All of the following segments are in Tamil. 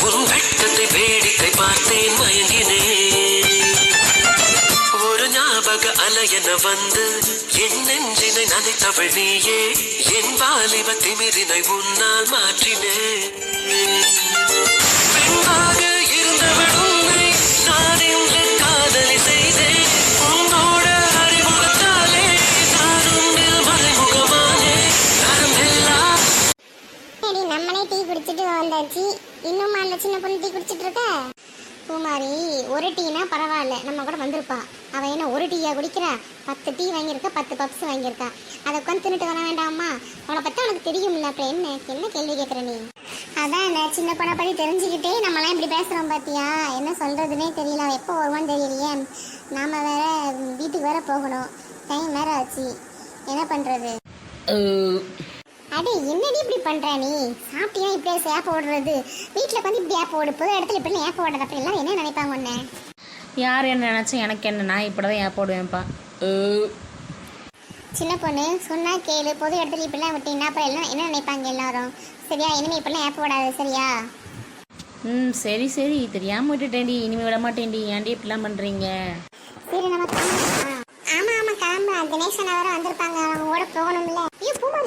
உன் வெட்டத்தை வேடிக்கை பார்த்தேன் மயங்கினேன். ஒரு ஞாபக அலையென வந்து என் நெஞ்சினை நனைத்தவள் நீயே. என் வாலிப திமிரினை உன்னால் மாற்றினேன். பெண்ணாக இருந்தவள் உன்னை நான் இன்று காதலி செய்தேன். உன்னோட அறிமுகத்தாலே நான் உன்னில் மறைமுகமானே. நரம்பெல்லாம் நம்மளே டீ குடிச்சிட்டு வந்தாச்சு. இன்னும் அந்த சின்ன பொண்ணு டீ குடிச்சிட்டு இருக்க? பூமாரி, ஒரு டீனா பரவாயில்ல, நம்ம கூட வந்திருப்பா. அவன் என்ன ஒரு டீயா குடிக்கிறா? 10 டீ வாங்கியிருக்கா, 10 பப்ஸ் வாங்கியிருக்கா. அதை உட்காந்து தின்னுட்டு வர வேண்டாமா? அவனை பற்றி உனக்கு தெரியும்ல, அப்புறம் என்ன கேள்வி கேட்குற நீ? அதான் என்ன சின்ன பொண்ணை பற்றி தெரிஞ்சுக்கிட்டே நம்மளாம் இப்படி பேசுகிறோம் பார்த்தியா? என்ன சொல்கிறதுனே தெரியல. அவன் எப்போ வருவான்னு தெரியலையே. நாம் வேற வீட்டுக்கு வேற போகணும், டைம் வேற ஆச்சு. என்ன பண்ணுறது? அடே, என்னடி இப்படி பண்ற நீ? சாப்பிட்டியா இப்படியே ஏப்ப ஓடுறது? வீட்டில் வந்து இப்படி ஏப்ப ஓடு, பொது இடத்துல இப்படி ஏப்ப ஓடுறது. அப்படி எல்லாம் என்ன நினைப்பாங்க உன்னை? யார் என்ன நினச்சா எனக்கு என்ன? நான் இப்படி தான் ஏப்ப ஓடுவேன்ப்பா. சின்ன பொண்ணு சொன்னா கேளு. பொது இடத்துல இப்படிலாம் விட்டீங்கன்னா அப்புறம் எல்லாம் என்ன நினைப்பாங்க எல்லாரும்? சரியா? இனிமே இப்படிலாம் ஏப்ப ஓடாது, சரியா? சரி சரி, தெரியாமல் விட்டுட்டேன்டி, இனிமேல் விட மாட்டேன்டி. ஏன்டி இப்படிலாம் பண்ணுறீங்க? சரி, நம்ம கிளம்பலாம். ஆமாம் ஆமாம், கிளம்பலாம். தினேஷன் வேற வந்திருப்பாங்க, அவங்க ஓட போகணும்ல. ஐயோ பூமா,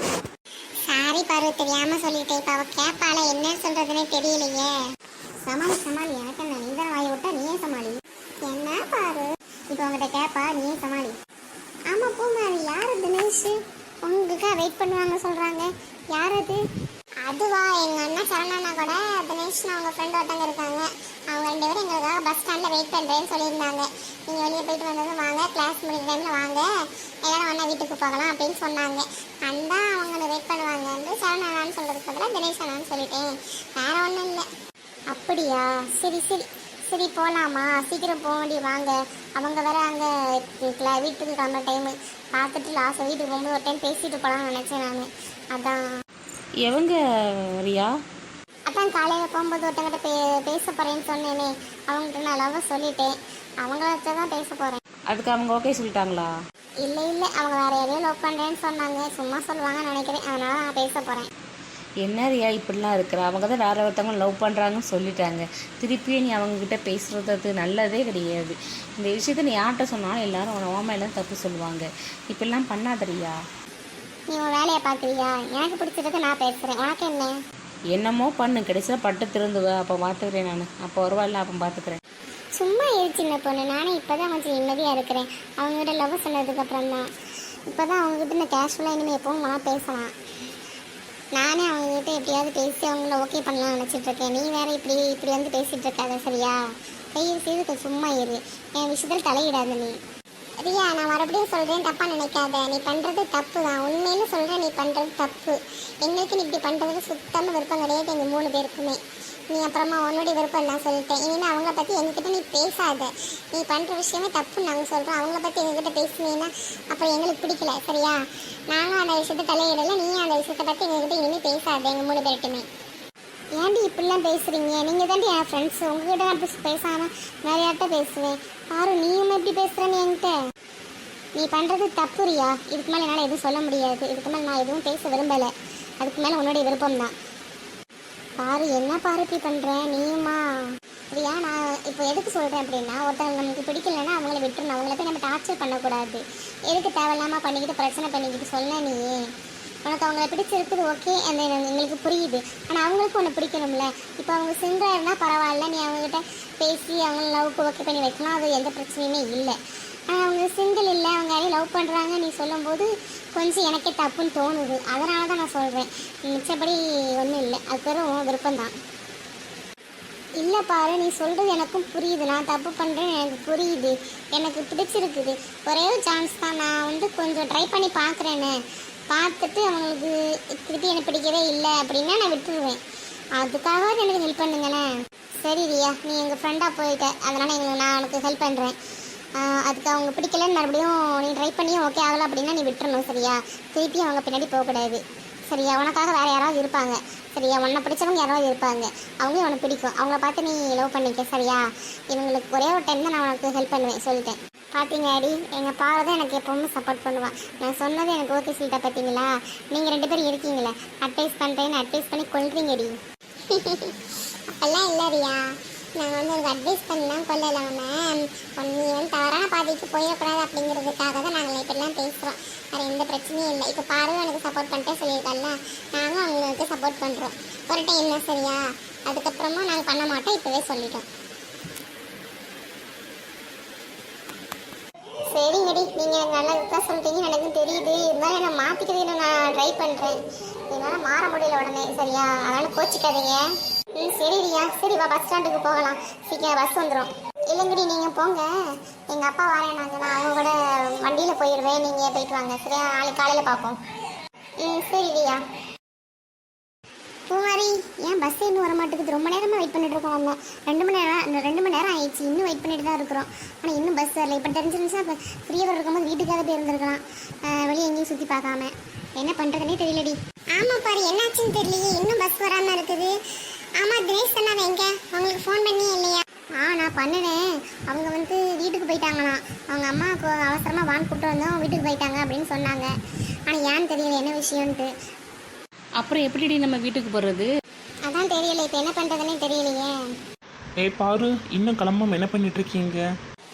சாரி பாரு, தெரியாம சொல்லிட்டேன். இப்போ அவள் கேட்பால, என்ன சொல்றதுன்னே தெரியலையே. சமாளி சமாளி, எனக்கு என்ன, நீ தான் வாயை விட்டா நீயே சமாளி. என்ன பாரு, இப்போ உங்ககிட்ட கேட்பா, நீயே சமாளி. ஆமா பூமாரி, யாரு தினேஷ்? உங்களுக்கா வெயிட் பண்ணுவாங்க சொல்றாங்க. யார் அது? அதுவா, எங்க அண்ணன் சரணண்ணா கூட தினேஷ்னு அவங்க ஃப்ரெண்ட் ஒருத்தவங்க இருக்காங்க. அவங்க 2 பேரும் எங்களுக்காக பஸ் ஸ்டாண்டில் வெயிட் பண்ணுறேன்னு சொல்லியிருந்தாங்க. நீங்கள் வெளியே போயிட்டு வந்ததும் வாங்க, கிளாஸ் முடிக்கிற டைமில் வாங்க, எல்லாரும் ஒன்றா வீட்டுக்கு போகலாம் அப்படின்னு சொன்னாங்க. அந்த அவங்க வெயிட் பண்ணுவாங்க. சரணண்ணான்னு சொல்கிறதுக்கு பதிலாக தினேஷ் அண்ணான்னு சொல்லிட்டேன், வேற ஒன்றும் இல்லை. அப்படியா? சரி சரி சரி, போகலாமா? சீக்கிரம் போக வேண்டி வாங்க. அவங்க வேற அங்கே வீட்டுக்கு கிளம்புற டைமு பார்த்துட்டு லாஸ்ட் வீட்டுக்கு போகும்போது ஒரு டைம் பேசிட்டு போகலான்னு நினச்சேன் நான். அதான். எவங்க ரியா? அதான் காலையில் போகும்போது ஒருத்தங்கிட்ட பேச போகிறேன்னு சொன்னேனே, அவங்ககிட்ட நான் லவ் சொல்லிட்டேன். அவங்கள தான் பேச போகிறேன். அதுக்கு அவங்க ஓகே சொல்லிட்டாங்களா? இல்லை இல்லை, அவங்க வேறு எதையும் லவ் பண்ணுறேன்னு சொன்னாங்க. சும்மா சொல்லுவாங்கன்னு நினைக்கிறேன், அதனால் நான் பேச போகிறேன். என்ன ரியா இப்படிலாம் இருக்கிற? அவங்க தான் வேறு ஒருத்தவங்க லவ் பண்ணுறாங்கன்னு சொல்லிட்டாங்க. திருப்பியே நீ அவங்கக்கிட்ட பேசுகிறது நல்லதே கிடையாது. இந்த விஷயத்த நீ யார்கிட்ட சொன்னாலும் எல்லாரும் உன் ஓமையெல்லாம் தப்பு சொல்லுவாங்க. இப்படிலாம் பண்ணாத ரியா. நீ உன் வேலையை பார்க்குறியா? எனக்கு பிடிச்சதுக்கு நான் பேசுகிறேன், உனக்கு என்ன? என்னமோ பண்ணு, கடைசியாக பட்டு திருந்துவ. அப்போ பார்த்துக்கிறேன் நான். அப்போ வருவாயில்ல, அப்போ பார்த்துக்கிறேன். சும்மா இரு சின்ன பொண்ணு, நானே இப்போ தான் கொஞ்சம் நிம்மதியாக இருக்கிறேன். அவங்ககிட்ட லவ் சொன்னதுக்கப்புறம் தான். இப்போ தான் அவங்ககிட்ட நான் கேஷுவலாக இனிமேல் எப்பவும் வேணால் பேசலாம். நானே அவங்ககிட்ட எப்படியாவது பேசி அவங்கள ஓகே பண்ணலாம்னு நினச்சிட்ருக்கேன். நீ வேறு இப்படி வந்து பேசிகிட்டு இருக்காத, சரியா? தயவு செய்து சும்மா இரு, என் விஷயத்தில் தலையிடாத நீ. ரியா, நான் மறுபடியும் சொல்கிறேன், தப்பாக நினைக்காத. நீ பண்ணுறது தப்பு தான், உண்மையில சொல்கிறேன். நீ பண்ணுறது தப்பு. எங்களுக்கு நீ இப்படி பண்ணுறதுக்கு சுத்தமாக விருப்பம் கிடையாது, எங்கள் 3 பேருக்குமே. நீ அப்புறமா உன்னுடைய விருப்பம் நான் சொல்லிட்டேன். இனிமேல் அவங்கள பற்றி எங்ககிட்ட நீ பேசாத. நீ பண்ணுற விஷயமே தப்புன்னு நாங்கள் சொல்கிறோம். அவங்கள பற்றி எங்ககிட்ட பேசுனீங்கன்னா அப்புறம் எங்களுக்கு பிடிக்கல, சரியா? நாங்கள் அந்த விஷயத்தை தலையிடலை, நீ அந்த விஷயத்தை பற்றி எங்ககிட்ட இனிமேல் பேசாத, எங்கள் 3 பேர்ட்டுமே. ஏன்டி இப்படிலாம் பேசுகிறீங்க? நீங்கள் தாண்டி என் ஃப்ரெண்ட்ஸு, உங்ககிட்ட நான் பேசாமல் வேறு யார்கிட்ட பேசுவேன்? பாரு, நீயும் எப்படி பேசுகிறேன்னு என்கிட்ட. நீ பண்ணுறது தப்பு ரியா. இதுக்கு மேலே என்னால் எதுவும் சொல்ல முடியாது. இதுக்கு மேலே நான் எதுவும் பேச விரும்பலை. அதுக்கு மேலே உன்னுடைய விருப்பம் தான். பாரு, என்ன பாரு இப்படி பண்ணுறேன் நீயுமா? ரியா, நான் இப்போ எதுக்கு சொல்கிறேன் அப்படின்னா, ஒருத்தவங்க நமக்கு பிடிக்கலன்னா அவங்கள விட்டுருணும். அவங்கள போய் நம்ம டார்ச்சர் பண்ணக்கூடாது. எதுக்கு தேவையில்லாமல் பண்ணிக்கிட்டு பிரச்சனை பண்ணிக்கிட்டு சொல்ல நீ? உனக்கு அவங்கள பிடிச்சிருக்குது, ஓகே, அந்த எங்களுக்கு புரியுது. ஆனால் அவங்களுக்கும் உன்னை பிடிக்கணும்ல. இப்போ அவங்க சிங்கிளாக இருந்தால் பரவாயில்ல, நீ அவங்ககிட்ட பேசி அவங்கள லவ்க்கு ஓகே பண்ணி வைக்கலாம், அது எந்த பிரச்சனையுமே இல்லை. ஆனால் அவங்க சிங்கிள் இல்லை, அவங்க யாரையும் லவ் பண்ணுறாங்க நீ சொல்லும்போது கொஞ்சம் எனக்கே தப்புன்னு தோணுது. அதனால தான் நான் சொல்கிறேன், மிச்சப்படி ஒன்றும் இல்லை. அது பெரும் விருப்பம்தான். இல்லை பாரு, நீ சொல்கிறது எனக்கும் புரியுது. நான் தப்பு பண்ணுறேன்னு எனக்கு புரியுது, எனக்கு பிடிச்சிருக்குது. ஒரே ஒரு சான்ஸ் தான். நான் வந்து கொஞ்சம் ட்ரை பண்ணி பார்க்குறேன்னு. பார்த்துட்டு அவங்களுக்கு திருப்பி எனக்கு பிடிக்கவே இல்லை அப்படின்னா நான் விட்டுருவேன். அதுக்காக எனக்கு ஹெல்ப் பண்ணுங்களேன். சரி ரியா, நீ எங்கள் ஃப்ரெண்டாக போயிட்ட, அதனால் நான் உனக்கு ஹெல்ப் பண்ணுறேன். அதுக்கு அவங்க பிடிக்கலன்னு மறுபடியும் நீ ட்ரை பண்ணியும் ஓகே ஆகலை அப்படின்னா நீ விட்டுறணும், சரியா? திருப்பி அவங்க பின்னாடி போகக்கூடாது, சரியா? உனக்காக வேறு யாராவது இருப்பாங்க, சரியா? உன்னை பிடிச்சவங்க யாராவது இருப்பாங்க, அவங்களும் உனக்கு பிடிக்கும். அவங்கள பார்த்து நீ லவ் பண்ணிக்க, சரியா? இவங்களுக்கு ஒரே ஒரு டைம் தான் நான் உனக்கு ஹெல்ப் பண்ணுவேன், சொல்லிட்டேன். பார்த்தீங்க அடி, எங்கள் பாவை தான் எனக்கு எப்போவுமே சப்போர்ட் பண்ணுவான். நான் சொன்னது எனக்கு ஓகே சொல்லிட்டா பார்த்தீங்களா? நீங்கள் 2 பேரும் இருக்கீங்களே, அட்வைஸ் பண்ணுறேன்னு அட்வைஸ் பண்ணி கொள்றீங்க அடி. அப்பெல்லாம் இல்லை ரியா, நாங்கள் வந்து உங்களுக்கு அட்வைஸ் பண்ணலாம் கொள்ளலாமல் நீ வந்து தவறான பாதைக்கு போயிடக்கூடாது அப்படிங்கிறதுக்காக தான் நாங்கள் இப்படிலாம் பேசுகிறோம். வேறு எந்த பிரச்சனையும் இல்லை. இப்போ பாரு எனக்கு சப்போர்ட் பண்ணிட்டே சொல்லியிருக்கல, நாங்களும் அவங்களுக்கு சப்போர்ட் பண்ணுறோம். ஒரு டைம் என்ன சரியா, அதுக்கப்புறமா நாங்கள் பண்ண மாட்டோம், இப்போவே சொல்லிட்டோம். சரிங்கடி, நீங்கள் எனக்கு நல்லா தான் சொல்லிட்டீங்க, எனக்கு தெரியுது. இருந்தாலும் நான் மாற்றிக்கிறதுக்கு நான் ட்ரை பண்ணுறேன். என்னால் மாற முடியல உடனே, சரியா? அதனால் கோச்சிக்காதீங்க. சரி ரியா, சரி வா பஸ் ஸ்டாண்டுக்கு போகலாம், சீக்கிரம் பஸ் வந்துடும். இல்லைங்கடி நீங்கள் போங்க, எங்கள் அப்பா வரேன், நான் அவங்க கூட வண்டியில் போயிடுவேன், நீங்கள் போயிட்டு வாங்க, சரியா? நாளைக்கு காலையில் பார்ப்போம். சரி ரியா. பூமாரி, ஏன் பஸ் இன்னும் வர மாட்டேங்குது? ரொம்ப நேரமாக வெயிட் பண்ணிட்டு இருக்கோம். நம்ம 2 மணி நேரம் ஆயிடுச்சு, இன்னும் வெயிட் பண்ணிட்டு தான் இருக்கிறோம். ஆனால் இன்னும் பஸ் வரல. இப்போ தெரிஞ்சிருந்துச்சா இப்போ ஃப்ரீயாக இருக்கும்போது வீட்டுக்காக போயிருந்துருக்கலாம், வெளியே எங்கேயும் சுற்றி பார்க்காம. என்ன பண்ணுறதுனே தெரியலடி. ஆமாம் பாரு, என்னாச்சுன்னு தெரியலையே, இன்னும் பஸ் வராமல் இருக்குது. ஆமாம், தினேஷ் சொன்னாங்க எங்கே, அவங்களுக்கு ஃபோன் பண்ணி இல்லையா? நான் பண்ணினேன். அவங்க வந்து வீட்டுக்கு போயிட்டாங்களாம். அவங்க அம்மாவுக்கு அவசரமாக வான் கூப்பிட்டு வந்தோம், வீட்டுக்கு போயிட்டாங்க அப்படின்னு சொன்னாங்க. ஆனால் ஏன்னு தெரியல என்ன விஷயம்ன்ட்டு. அப்புறம் எப்படிடி நம்ம வீட்டுக்கு போகிறது? அதான் தெரியல, இப்போ என்ன பண்ணுறதுனே தெரியலையே. பாரு, இன்னும் கிளம்பாம என்ன பண்ணிட்டு இருக்கீங்க?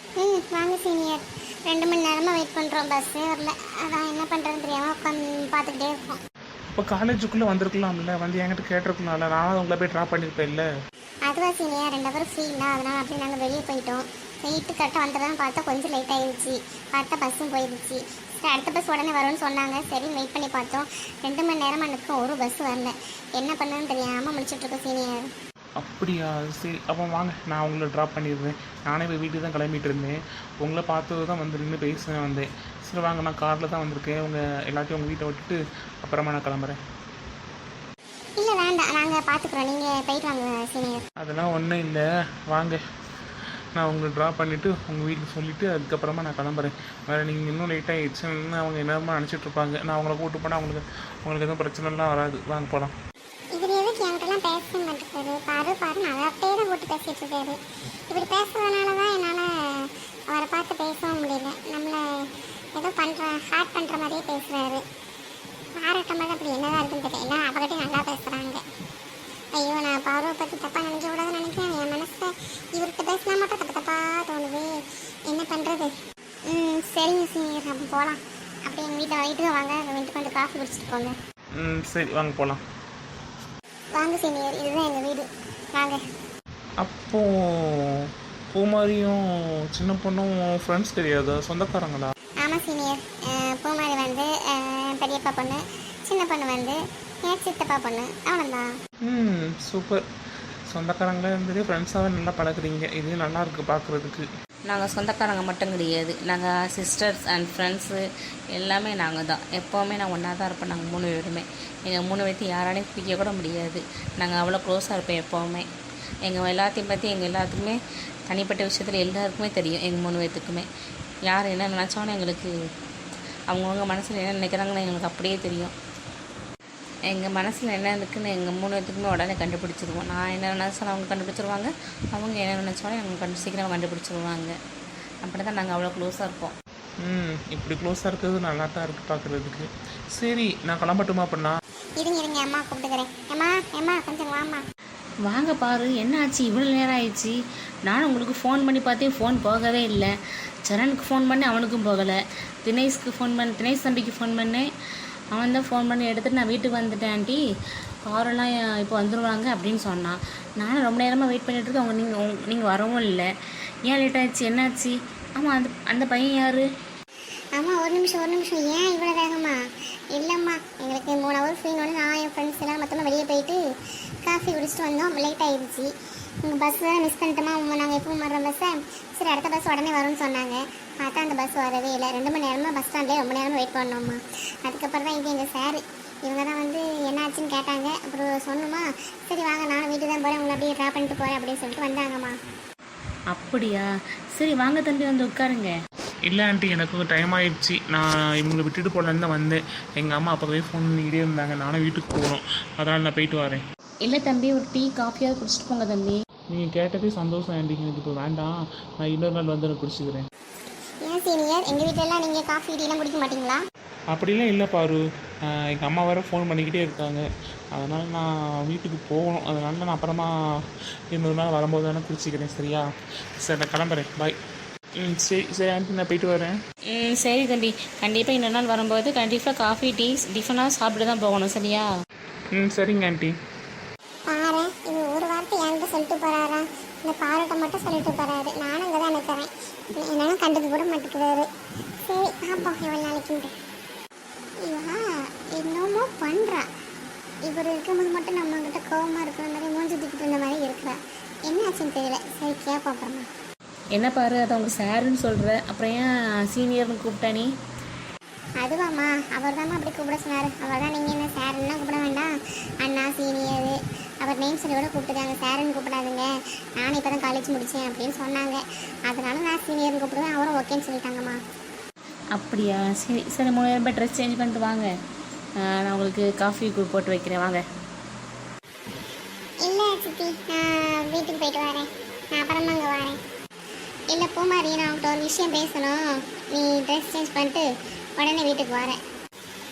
வாங்க சீனியர், 2 மணி நேரமாக வெயிட் பண்ணுறோம், பஸ்ஸே வரல. அதான் என்ன பண்ணுறதுன்னு தெரியாமல் உட்காந்து பார்த்துக்கிட்டே இருக்கோம். இப்போ காலேஜுக்குள்ளே வந்திருக்கலாம்ல, வந்து என்கிட்ட கேட்டிருக்கலாம்ல, நானும் உங்களை போய் ட்ராப் பண்ணியிருப்பேன் இல்லை? அதுவா சீனியர், 2 ஹவர் ஃப்ரீ இல்லை, அதனால் அப்படியே நாங்கள் வெளியே போயிட்டோம். போயிட்டு கரெக்டாக வந்துடுறோன்னு பார்த்தா கொஞ்சம் லேட் ஆகிடுச்சு. கரெக்டாக பஸ்ஸும் போயிடுச்சு. சரி, அடுத்த பஸ் உடனே வரும்னு சொன்னாங்க. சரி வெயிட் பண்ணி பார்த்தோம், 2 மணி நேரமாக எனக்கு ஒரு பஸ் வரல. என்ன பண்ணணும்னு தெரியாமல் முடிச்சுட்ருக்கோம் சீனியர். அப்படியா? சரி, அப்போ வாங்க, நான் உங்களை ட்ராப் பண்ணிடுறேன். நானே இப்போ வீட்டுக்கு தான் கிளம்பிட்டு இருந்தேன். உங்களை பார்த்தது தான் வந்து நின்று பேச வந்தேன். சரி வாங்க, நான் காரில் தான் வந்திருக்கேன். எல்லாத்தையும் உங்கள் வீட்டை விட்டுட்டு அப்புறமா நான் கிளம்புறேன். இல்லை வேண்டாம், நாங்கள் பார்த்துக்குறோம், நீங்கள் போயிட்டு வாங்க சீனியர். அதெல்லாம் ஒன்றும் இல்லை, வாங்க, நான் உங்களை ட்ராப் பண்ணிவிட்டு உங்கள் வீட்டில் சொல்லிவிட்டு அதுக்கப்புறமா நான் கிளம்புறேன். வேறு நீங்கள் இன்னும் லேட் ஆகிடுச்சுன்னு அவங்க என்னமா நினச்சிட்ருப்பாங்க. நான் அவங்கள கூப்பிட்டு போனால் உங்களுக்கு எதுவும் பிரச்சனைலாம் வராது. வாங்க போகலாம். இவர் எதுக்கு என்கிட்டலாம் பேச மாட்டேங்கிறாரு? பாரு நான் அப்படியே தான் கூட்டு பேசிகிட்டு இருக்காரு. இப்படி பேசுறதுனால தான் என்னால் அவரை பார்த்து பேசவும் முடியல. நம்மளை ஏதோ ஹார்ட் பண்ணுற மாதிரியே பேசுகிறாரு. பாராட்ட மாதிரி அப்படி என்னதான் இருக்குன்னு தெரியல, அவகிட்டே நல்லா பேசுகிறாங்க. ஐயோ, நான் பார்வை பற்றி தப்பாக நினைக்க கூடாதுன்னு நினைக்கிறேன். என் மனசில் இவர்கிட்ட பேசினா மட்டும் தப்பாக தோணுது. என்ன பண்ணுறது? சரிங்க சீனியர், அப்போ போகலாம். அப்படியே எங்கள் வீட்டுக்கு வாங்க, வீட்டுக்கு வந்து காஃபி குடிச்சிட்டு போங்க. சரி வாங்க போகலாம். வாங்க சீனியர், இதுதான் எங்கள் வீடு, வாங்க. அப்போது பூமாரியும் சின்ன பொண்ணும் ஃப்ரெண்ட்ஸ் கிடையாது, சொந்தக்காரங்களா? ஆமாம் சீனியர், பூமாரி வந்து பெரியப்பா பொண்ணு, சின்ன பொண்ணு வந்து என் சித்தப்பா பொண்ணு, அவ்வளோதான். சூப்பர். சொந்தக்காரங்களே இருந்ததே ஃப்ரெண்ட்ஸாகவே நல்லா பழகுறீங்க. இது நல்லா இருக்குது பார்க்குறதுக்கு. நாங்கள் சொந்தக்காரங்க மட்டும் கிடையாது, நாங்கள் சிஸ்டர்ஸ் அண்ட் ஃப்ரெண்ட்ஸு எல்லாமே நாங்கள் தான். எப்போவுமே நாங்கள் ஒன்றா தான் இருப்போம். நாங்கள் 3 பேருமே, எங்கள் 3 பேர்த்தையும் யாராலையும் பிடிக்க கூட முடியாது. நாங்கள் அவ்வளோ க்ளோஸாக இருப்போம் எப்போவுமே. எங்கள் எல்லாத்தையும் பற்றி எங்கள் எல்லாத்துக்குமே தனிப்பட்ட விஷயத்தில் எல்லாருக்குமே தெரியும். எங்கள் 3 பேர்த்துக்குமே யார் என்ன நினச்சாலும் எங்களுக்கு அவங்கவுங்க மனசில் என்ன நினைக்கிறாங்கன்னு எங்களுக்கு அப்படியே தெரியும். எங்கள் மனசில் என்ன இருக்குதுன்னு எங்கள் 3 பேர்த்துக்குமே உடனே கண்டுபிடிச்சிருவோம். நான் என்ன நினச்சாலும் அவங்க கண்டுபிடிச்சிருவாங்க, அவங்க என்ன நினச்சாலும் எங்களுக்கு சீக்கிரம் கண்டுபிடிச்சிருவாங்க. அப்படி தான் நாங்கள் அவ்வளோ க்ளோஸாக இருப்போம். இப்படி க்ளோஸாக இருக்கிறது நல்லா தான் இருக்குது பார்க்குறதுக்கு. சரி, நான் கிளம்பட்டுமா அப்படின்னா? இருங்க அம்மா கூப்பிட்டுக்கிறேன். அம்மா கொஞ்சம் வாம்மா. வாங்க பாரு, என்ன ஆச்சு இவ்வளோ நேரம் ஆயிடுச்சு? நானும் உங்களுக்கு ஃபோன் பண்ணி பார்த்தேன், ஃபோன் போகவே இல்லை. சரணுக்கு ஃபோன் பண்ணி அவனுக்கும் போகலை. தினேஷ் தம்பிக்கு ஃபோன் பண்ணேன், அவன் தான் ஃபோன் பண்ணி எடுத்துகிட்டு நான் வீட்டுக்கு வந்துட்டேன் ஆண்டி, காரெல்லாம் இப்போ வந்துடுவாங்க அப்படின்னு சொன்னான். நானும் ரொம்ப நேரமாக வெயிட் பண்ணிகிட்ருக்கேன். நீங்கள் வரவும் இல்லை. ஏன் லேட் ஆச்சு, என்னாச்சு? ஆமாம், அந்த பையன் யார்? ஆமாம், ஒரு நிமிஷம். ஏன் இவ்வளோ வேகமா? இல்லைம்மா, எங்களுக்கு 3 ஹவர் ஃப்ரீனோட நான் என் ஃப்ரெண்ட்ஸ் எல்லாம் மொத்தமாக வெளியே போயிட்டு காஃபி குடிச்சிட்டு வந்தோம். லேட் ஆகிடுச்சு. உங்கள் பஸ் வேறு மிஸ் பண்ணிட்டோமா? நாங்கள் எப்பவும் வர்ற பஸ்ஸை. சரி, அடுத்த பஸ் உடனே வரும்னு சொன்னாங்க. பார்த்தா அந்த பஸ் வரவே இல்லை. 2 மணி நேரமாக பஸ் ஸ்டாண்ட்லேயே ரொம்ப நேரமாக வெயிட் பண்ணோம்மா. அதுக்கப்புறம் தான் இது எங்கள் சார் இவங்க தான் வந்து என்ன ஆச்சுன்னு கேட்டாங்க. அப்புறம் சொன்னோமா, சரி வாங்க நானும் வீட்டுக்கு தான் போகிறேன், உங்களை அப்படியே ட்ராப் பண்ணிட்டு போகிறேன் அப்படின்னு சொல்லிட்டு வந்தாங்கம்மா. அப்படியா? சரி வாங்க தம்பி, வந்து உட்காருங்க. இல்லை ஆண்டி, எனக்கு டைம் ஆகிடுச்சு. நான் இவங்களை விட்டுட்டு போகலான்னு தான் வந்தேன். எங்கள் அம்மா அப்போவே ஃபோன் பண்ணிக்கிட்டே இருந்தாங்க. நானும் வீட்டுக்கு போகணும், அதனால் நான் போயிட்டு வரேன். இல்லை தம்பி, ஒரு டீ காஃபியாவது குடிச்சிட்டு போங்க தம்பி. நீங்கள் கேட்டதே சந்தோஷம் ஆண்டி, எனக்கு இப்போ வேண்டாம். நான் இன்னொரு நாள் வந்து குடிச்சிக்கிறேன். ஏன் சீனியர், எங்கள் வீட்டிலலாம் நீங்கள் காஃபி டீலாம் குடிக்க மாட்டீங்களா? அப்படிலாம் இல்லை பாரு, எங்கள் அம்மா வேறு ஃபோன் பண்ணிக்கிட்டே இருக்காங்க. அதனால் நான் வீட்டுக்கு போகணும். அதனால நான் அப்புறமா இன்னொரு நாள் வரும்போது தானே குளிச்சிக்கிறேன். சரியா? சரி, நான் கிளம்புறேன். பாய். சரி சரி ஆண்டி, நான் போயிட்டு வரேன். சரி தம்பி, கண்டிப்பாக இன்னொரு நாள் வரும்போது கண்டிப்பாக காஃபி டீ டிஃபனாக சாப்பிட்டு தான் போகணும். சரியா? சரிங்க ஆண்டி. பாரு, இது ஒரு வார்த்தை என்கிட்ட சொல்லிட்டு போறாரா? இந்த பாருட்ட மட்டும் சொல்லிட்டு போறாரு. நானும் இங்கே தான் நிற்கிறேன். என்னன்னு கண்டுக்க கூட மாட்டேங்கிறாரு. சரி பார்ப்போம் இவ்வளோ நாளைக்குண்டு. இவா என்னமோ பண்ணுறா. இவர் இருக்கும்போது மட்டும் நம்மக்கிட்ட கோபமாக இருக்கிற மாதிரி மூஞ்சி தூக்கிட்டு இருந்த மாதிரி இருக்கிறா. என்ன ஆச்சுன்னு தெரியல. சரி கேட்போம் அப்புறமா. என்ன பாரு, அதை அவங்க சாருன்னு சொல்கிற, அப்புறம் ஏன் சீனியர்னு கூப்பிட்டா நீ? அதுவாம்மா, அவர் தாம்மா அப்படி கூப்பிட சொன்னார். அவர் தான் நீங்கள் என்ன சாருன்னா கூப்பிட வேண்டாம், அண்ணா சீனியரு அவர் நேம் சொல்லி கூட கூப்பிட்டுக்காங்க. சாருன்னு கூப்பிடாதுங்க, நானும் இப்போ தான் காலேஜ் முடித்தேன் அப்படின்னு சொன்னாங்க. அதனால நான் சீனியர்னு கூப்பிடுவேன். அவரும் ஓகேன்னு சொல்லிட்டாங்கம்மா. அப்படியா? சரி சரி, 3 நேரம் போய் ட்ரெஸ் சேஞ்ச் பண்ணிட்டு வாங்க. நான் உங்களுக்கு காஃபி போட்டு வைக்கிறேன், வாங்க. இல்லை சித்தி, நான் வீட்டுக்கு போயிட்டு வரேன். நான் அப்புறமா அங்கே வரேன். இல்லை பூமாரி, நான் அவங்கள்ட்ட ஒரு விஷயம் பேசணும். நீ ட்ரெஸ் சேஞ்ச் பண்ணிட்டு உடனே வீட்டுக்கு வரேன்.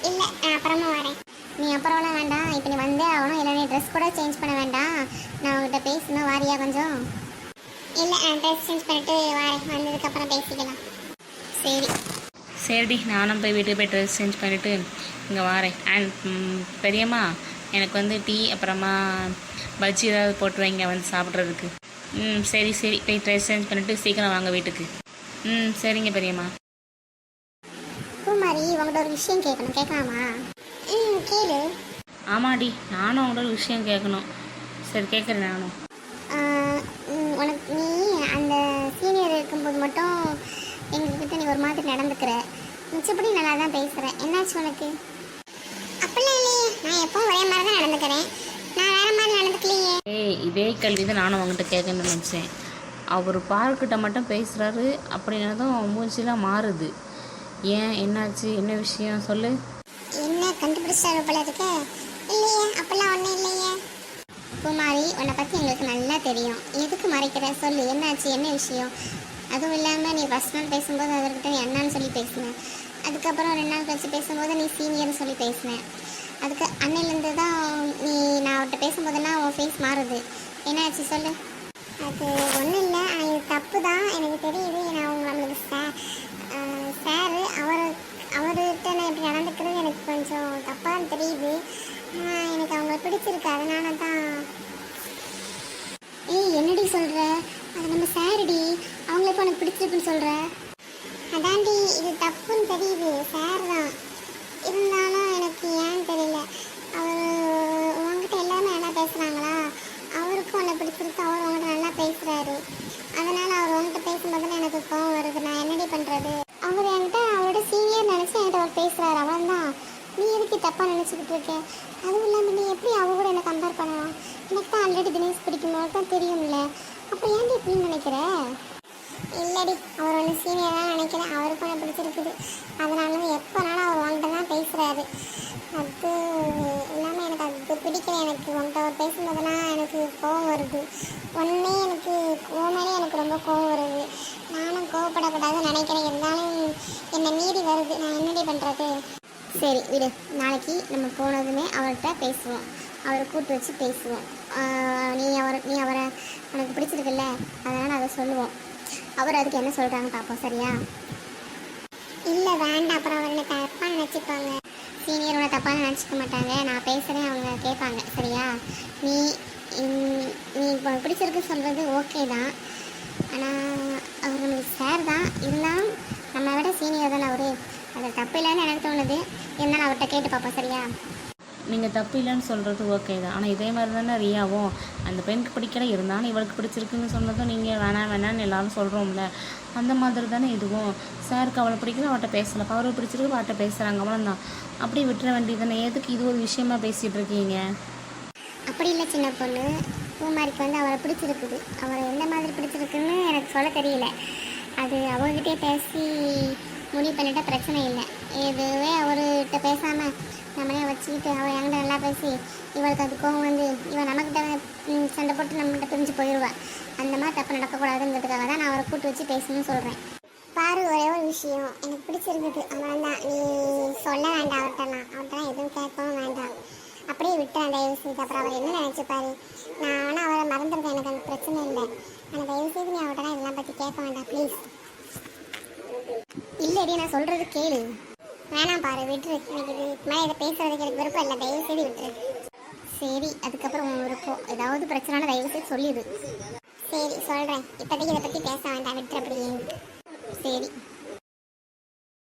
இல்லை, நான் அப்புறமா வரேன். நீ அப்புறம்லாம் வேண்டாம், இப்போ நீ வந்தே ஆகணும். இல்லை நீ ட்ரெஸ் கூட சேஞ்ச் பண்ண வேண்டாம். நான் உங்கள்கிட்ட பேசணும், வாரியா கொஞ்சம்? இல்லை, நான் ட்ரெஸ் சேஞ்ச் பண்ணிட்டு வரேன். வந்ததுக்கப்புறம் பேசிக்கலாம். சரி சரிடி, நானும் போய் வீட்டுக்கு போய் ட்ரெஸ் சேஞ்ச் பண்ணிவிட்டு இங்கே வரேன். அண்ட் பெரியம்மா, எனக்கு வந்து டீ அப்புறமா பஜ்ஜி ஏதாவது போட்டு வைங்க வந்து சாப்பிட்றதுக்கு. சரி சரி, போய் ட்ரெஸ் சேஞ்ச் பண்ணிவிட்டு சீக்கிரம் வாங்க வீட்டுக்கு. சரிங்க பெரியம்மா. பூமாரி, உங்கள்கிட்ட ஒரு விஷயம் கேட்கணும், கேட்கலாமா? கேளு. ஆமாடி, நானும் அவங்களோட ஒரு விஷயம் கேட்கணும். சரி கேட்குறேன் நானும். உனக்கு நீ அந்த சீனியர் இருக்கும்போது மட்டும் எங்ககிட்ட நீ ஒரு மாதிரி நடந்துக்கிற, மிச்சப்படி நல்லா தான் பேசுகிறேன். என்னாச்சு உனக்கு? அப்படிலாம் இல்லையே, நான் எப்பவும் ஒரே மாதிரி தான் நடந்துக்கிறேன். நான் வேறு மாதிரி நடந்துக்கலையே. இதே கேள்வி தான் நானும் அவங்ககிட்ட கேட்கணும்னு நினச்சேன். அவர் பார்க்கிட்ட மட்டும் பேசுகிறாரு அப்படின்னதும் மூஞ்சிலாம் மாறுது. ஏன், என்னாச்சு, என்ன விஷயம் சொல்லு. என்ன கண்டுபிடிச்சாரு போல இருக்கு? இல்லையே, அப்படிலாம் ஒன்றும் இல்லையே. குமாரி, உன்னை பற்றி எங்களுக்கு நல்லா தெரியும். எதுக்கு மறைக்கிற? சொல்லு, என்னாச்சு, என்ன விஷயம்? அதுவும் இல்லாமல் நீ ஃபஸ்ட் நாள் பேசும்போது அவர்கிட்ட நீ அண்ணான்னு சொல்லி பேசினேன். அதுக்கப்புறம் 2 நாள் கழிச்சு பேசும்போது நீ சீனியர்னு சொல்லி பேசினேன். அதுக்கு அன்னையிலேருந்து தான் நீ நான் அவர்கிட்ட பேசும்போதெல்லாம் உன் ஃபேஸ் மாறுது. என்னாச்சு சொல்லு. அது ஒன்றும் இல்லை, இது தப்பு தான், எனக்கு தெரியுது. நான் நம்மளுக்கு சாரு அவர்கிட்ட நான் இப்படி நடந்துக்கிறது எனக்கு கொஞ்சம் தப்பாக தெரியுது. எனக்கு அவங்கள பிடிச்சிருக்கு, அதனால தான். என்னடி சொல்கிற? அது நம்ம சாருடி, அவங்கள இப்போ உனக்கு பிடிச்சிருக்குன்னு சொல்கிற? அதாண்டி, இது தப்புன்னு தெரியுது, சார் தான். இருந்தாலும் எனக்கு ஏன்னு தெரியல. அவர் உங்ககிட்ட எல்லாமே நல்லா பேசுகிறாங்களா? அவருக்கும் உன்னை பிடிச்சிருக்கு, அவர் உங்கள்கிட்ட நல்லா பேசுகிறாரு. அதனால் அவர் உங்கள்கிட்ட பேசும்போது எனக்கு கோவம் வருது. நான் என்னடி பண்ணுறது? அவர் என்கிட்ட அவரோட சீனியர் நினச்சி என்கிட்ட அவர் பேசுகிறாரு, அவன் தான். நீ எதுக்கு தப்பாக நினச்சிக்கிட்டு இருக்க? அதுவும் இல்லாமல் நீ எப்படி அவ கூட என்னை கம்பேர் பண்ணலாம்? எனக்கு தான் ஆல்ரெடி தினேஷ் பிடிக்கும்போது தான் தெரியும்ல. அப்புறம் ஏன்டி இப்படின்னு நினைக்கிற? இல்லடி, அவர் ஒன்று சீனியராக நினைக்கிறேன். அவருக்கும் எனக்கு பிடிச்சிருக்குது. அதனால எப்போனாலும் அவர் உங்கள்கிட்ட தான் பேசுகிறாரு. அது இல்லாமல் எனக்கு அது பிடிக்கல. எனக்கு உங்கள்கிட்ட அவர் பேசும்போதெல்லாம் எனக்கு கோவம் வருது. ஒன்றே எனக்கு கோவமே எனக்கு ரொம்ப கோவம் வருது. நானும் கோவப்படக்கூடாதுன்னு நினைக்கிறேன், இருந்தாலும் என்னை மீறி வருது. நான் என்னடி பண்ணுறது? சரி விடு, நாளைக்கு நம்ம போனதுமே அவர்கிட்ட பேசுவோம். அவரை கூப்பிட்டு வச்சு பேசுவோம். நீ அவரை உனக்கு பிடிச்சிருக்குல்ல, அதனால் அதை சொல்லுவோம். அவர் அதுக்கு என்ன சொல்கிறாங்க பார்ப்போம். சரியா? இல்லை வேண்டாம், அப்புறம் அவர் என்ன தப்பாக நினச்சிப்பாங்க. சீனியரோட தப்பாக நினச்சிக்க மாட்டாங்க. நான் பேசுகிறேன், அவங்க கேட்பாங்க. சரியா? நீ இப்போ பிடிச்சிருக்கு சொல்கிறது ஓகே தான். ஆனால் அவர் நம்மளுக்கு சார் தான், இருந்தாலும் நம்மளை விட சீனியர் தானே அவரு. அது தப்பு இல்லைன்னு எனக்கு தோணுது. இருந்தாலும் அவர்கிட்ட கேட்டு பார்ப்போம். சரியா? நீங்கள் தப்பு இல்லைன்னு சொல்கிறது ஓகே தான். ஆனால் இதே மாதிரி தானே ரியாவும், அந்த பெண்ணுக்கு பிடிக்கல, இருந்தாலும் இவளுக்கு பிடிச்சிருக்குன்னு சொன்னதும் நீங்கள் வேணான்னு எல்லாரும் சொல்கிறோம்ல, அந்த மாதிரி தானே இதுவும். சாருக்கு அவளை பிடிக்கல, அவட்ட பேசலை, அவரை பிடிச்சிருக்கு, அவட்ட பேசுகிறாங்க, அவ்வளோதான். அப்படி விட்டுற வேண்டியது தானே. எதுக்கு இது ஒரு விஷயமா பேசிகிட்டு இருக்கீங்க? அப்படி இல்லை சின்ன பொண்ணு, பூமாரிக்கு வந்து அவரை பிடிச்சிருக்குது. அவரை எந்த மாதிரி பிடிச்சிருக்குன்னு எனக்கு சொல்ல தெரியல. அது அவர்கிட்டே பேசி முடிவு பண்ணிட்டா பிரச்சனை இல்லை. இதுவே அவர்கிட்ட பேசாமல் நம்மளே வச்சுக்கிட்டு அவள் என்கிட்ட நல்லா பேசி இவளுக்கு அது கோவம் வந்து இவன் நம்மக்கிட்ட சண்டை போட்டு நம்மகிட்ட பிரிஞ்சு போயிடுவாள். அந்த மாதிரி தப்பு நடக்கக்கூடாதுங்கிறதுக்காக தான் நான் அவரை கூட்டு வச்சு பேசணும்னு சொல்கிறேன். பாரு, ஒரே ஒரு விஷயம் எனக்கு பிடிச்சிருக்குது. அவன் தான், நீ சொல்ல வேண்டாம் அவர்கிட்டலாம். அவர்கிட்ட எதுவும் கேட்கவும் வேண்டாம். அப்போ அப்படியே விட்டேன் தயவு செய்து. அப்புறம் அவர் என்ன நினச்சிப்பாரு? நான் ஆனால் அவரை மறந்துருக்கேன், எனக்கு அந்த பிரச்சனை இல்லை. ஆனால் தயவு செய்து நீ அவர்கிட்ட இதெல்லாம் பற்றி கேட்க வேண்டாம் ப்ளீஸ். இல்லடி நான் சொல்கிறது கேளு. வேணாம் பாரு, விட்டுரு. எனக்கு இது மேலே இதை பேசுறதுக்கு எனக்கு விருப்பம் இல்லை, தயவு செய்து விட்டுரு. சரி, அதுக்கப்புறம் உன் விருப்பம். ஏதாவது பிரச்சனைனா தயவு செய்து சொல்லிடு. சரி சொல்கிறேன், இப்போதைக்கு இதை பற்றி பேச வேண்டாம், விட்டுரு அப்படியே. சரி.